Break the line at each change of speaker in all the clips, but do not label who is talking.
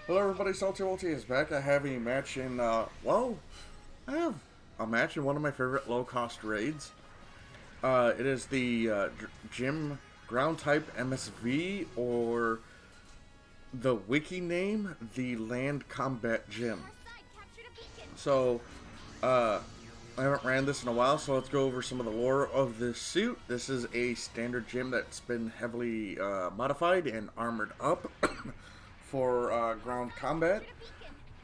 Hello everybody, Salty Walty is back. I have a match in, I have a match in one of my favorite low-cost raids. It is the Gym Ground Type MSV, or the wiki name, the Land Combat Gym. So, I haven't ran this in a while, so let's go over some of the lore of this suit. This is a standard gym that's been heavily modified and armored up for ground combat.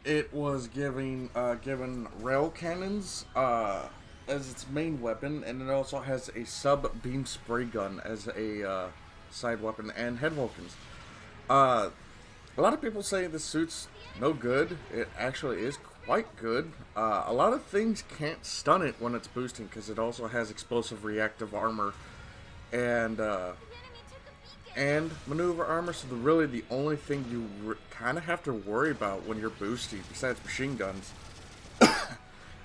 It was given rail cannons as its main weapon, and it also has a sub beam spray gun as a side weapon and head Vulcans. A lot of people say this suit's no good. It actually is quite good. A lot of things can't stun it when it's boosting because it also has explosive reactive armor and maneuver armor. So really the only thing you kind of have to worry about when you're boosting, besides machine guns,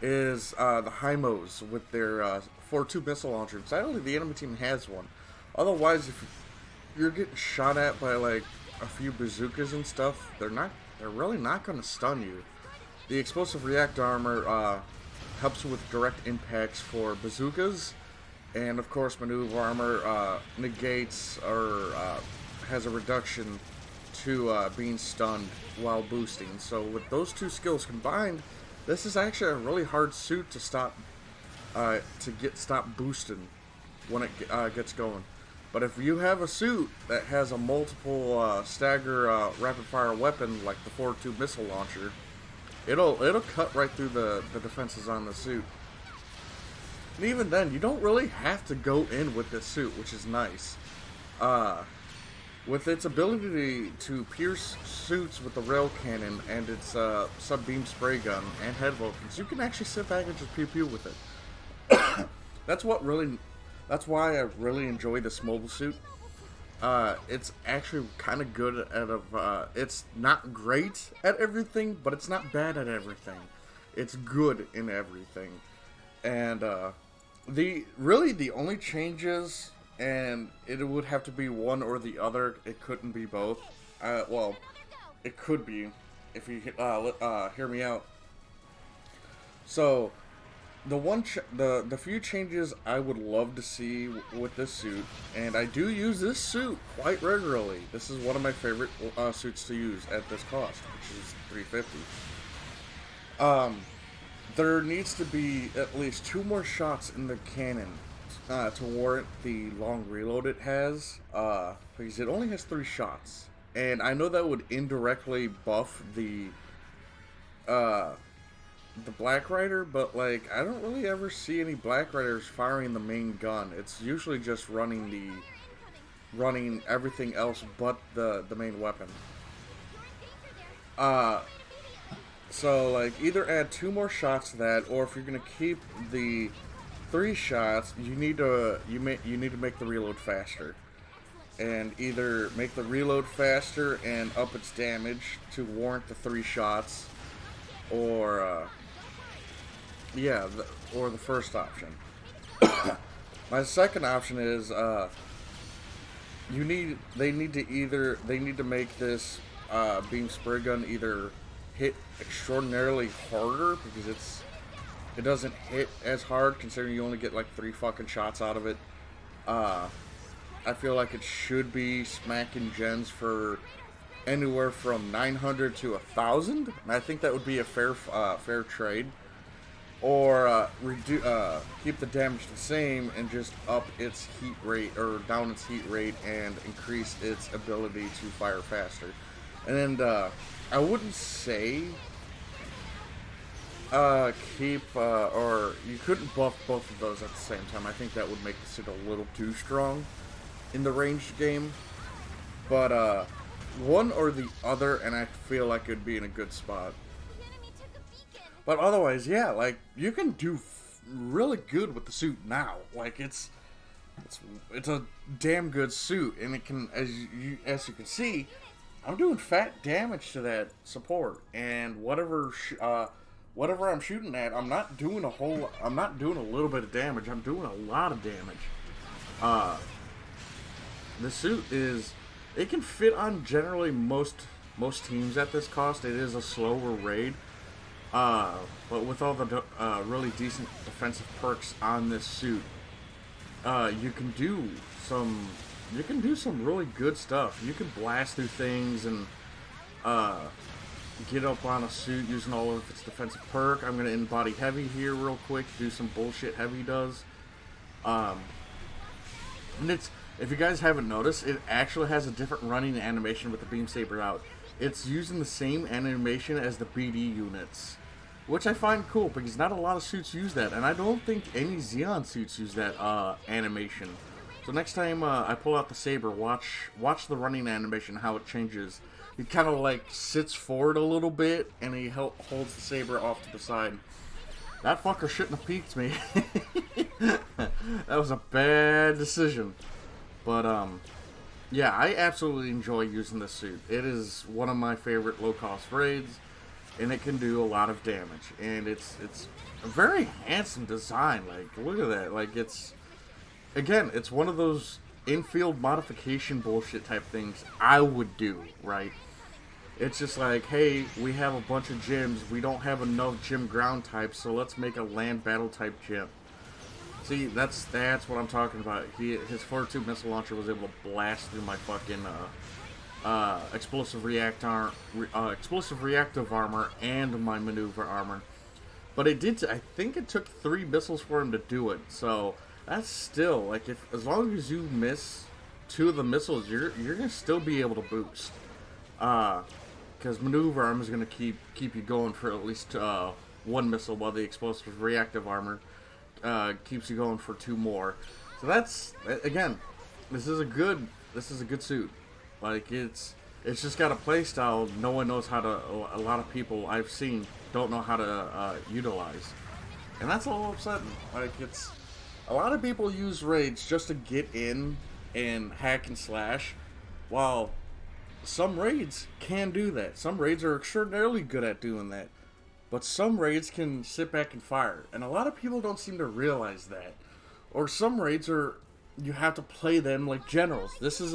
is the HIMOs with their 4-2 missile launcher. Sadly, the enemy team has one. Otherwise, if you're getting shot at by like a few bazookas and stuff, they're really not going to stun you. The explosive react armor helps with direct impacts for bazookas, and of course maneuver armor negates or has a reduction to being stunned while boosting. So with those two skills combined, this is actually a really hard suit to stop boosting when it gets going. But if you have a suit that has a multiple stagger rapid fire weapon like the 4-2 missile launcher, it'll cut right through the defenses on the suit. And even then, you don't really have to go in with this suit, which is nice. With its ability to pierce suits with the rail cannon and its sub-beam spray gun and head Vulcans, you can actually sit back and just pew-pew with it. That's why I really enjoy this mobile suit. It's actually kind of good it's not great at everything, but it's not bad at everything. It's good in everything. And the only changes, and it would have to be one or the other. It couldn't be both. Well, it could be if you hear me out. So the few changes I would love to see with this suit, and I do use this suit quite regularly. This is one of my favorite suits to use at this cost, which is $350. There needs to be at least 2 more shots in the cannon to warrant the long reload it has, because it only has 3 shots, and I know that would indirectly buff the Black Rider, but like I don't really ever see any Black Riders firing the main gun. It's usually just running everything else but the main weapon. So like either add 2 more shots to that, or if you're gonna keep the 3 shots, you need to make the reload faster, and either make the reload faster and up its damage to warrant the 3 shots, or or the first option. My second option is they need to make this beam spray gun either hit extraordinarily harder, because it doesn't hit as hard considering you only get like 3 fucking shots out of it. I feel like it should be smacking gens for anywhere from 900 to 1,000, and I think that would be a fair trade. Or keep the damage the same and just up its heat rate, or down its heat rate, and increase its ability to fire faster. And I wouldn't say or you couldn't buff both of those at the same time. I think that would make the suit a little too strong in the ranged game. But one or the other, and I feel like it'd be in a good spot. But otherwise, yeah, like you can do really good with the suit now. Like it's a damn good suit, and it can, as you can see, I'm doing fat damage to that support, and whatever I'm shooting at, I'm not doing a little bit of damage. I'm doing a lot of damage. The suit can fit on generally most most teams at this cost. It is a slower raid. But with all the really decent defensive perks on this suit, you can do some really good stuff. You can blast through things and get up on a suit using all of its defensive perk. I'm gonna embody heavy here real quick, do some bullshit heavy does. And it's, if you guys haven't noticed, it actually has a different running animation with the beam saber out. It's using the same animation as the BD units, which I find cool because not a lot of suits use that, and I don't think any Xeon suits use that animation. So next time I pull out the saber, watch the running animation, how it changes. He kind of like sits forward a little bit, and he holds the saber off to the side. That fucker shouldn't have peeked me. That was a bad decision. But yeah, I absolutely enjoy using this suit. It is one of my favorite low-cost raids, and it can do a lot of damage. And it's a very handsome design. Like, look at that. Like, it's, again, it's one of those infield modification bullshit type things I would do, right? It's just like, hey, we have a bunch of gyms. We don't have enough gym ground types, so let's make a land battle type gym. See, that's what I'm talking about. His 4-2 missile launcher was able to blast through my fucking explosive reactive armor and my maneuver armor. But it did. I think it took 3 missiles for him to do it. So that's still like, if as long as you miss 2 of the missiles, you're gonna still be able to boost. Because maneuver armor is gonna keep you going for at least 1 missile, while the explosive reactive armor keeps you going for 2 more. So that's, again, this is a good suit. Like, it's just got a playstyle no one knows how to. A lot of people I've seen don't know how to utilize, and that's a little upsetting. Like, it's, a lot of people use raids just to get in and hack and slash, while some raids can do that. Some raids are extraordinarily good at doing that. But some raids can sit back and fire, and a lot of people don't seem to realize that. Or some raids are, you have to play them like generals. This is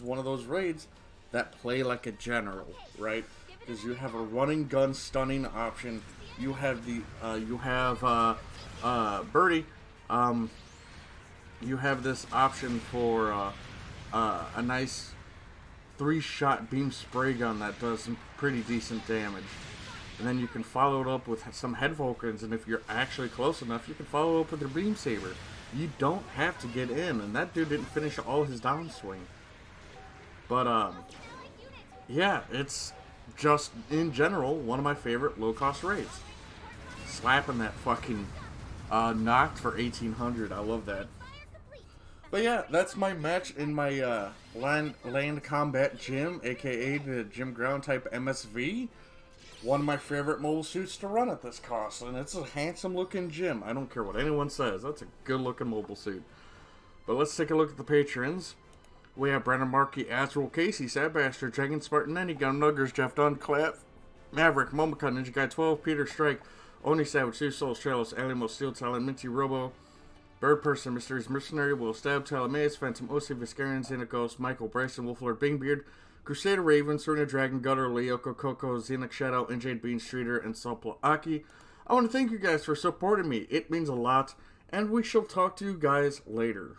one of those raids that play like a general, right? Because you have a running gun stunning option. You have the Birdie. You have this option for a nice 3-shot beam spray gun that does some pretty decent damage. And then you can follow it up with some head Vulcans, and if you're actually close enough, you can follow up with your beam saber. You don't have to get in, and that dude didn't finish all his downswing. But yeah, it's just in general one of my favorite low-cost raids. Slapping that fucking knocked for 1800. I love that. But yeah, that's my match in my land combat gym, aka the gym ground type MSV. One of my favorite mobile suits to run at this cost, and it's a handsome looking gym. I don't care what anyone says, that's a good looking mobile suit. But let's take a look at the patrons. We have Brandon Markey, Azrael, Casey, Sadbaster, Dragon Spartan, Nenny, Gun Nuggers, Jeff Dunn, Clap, Maverick, Momika, Ninja Guy 12, Peter Strike, Oni Savage, Two Souls, Trellis, Alimo, Steel Talon, Minty Robo, Bird Person, Mysterious Mercenary, Will Stab, Talamaeus, Phantom Osi, Viscarian, Xena Ghost, Michael, Bryson, Wolflord, Bingbeard, Crusader Raven, Serena Dragon, Gutter, Lyoko, Coco, Xenox Shadow, NJ Bean Streeter, and Sopla Aki. I want to thank you guys for supporting me. It means a lot, and we shall talk to you guys later.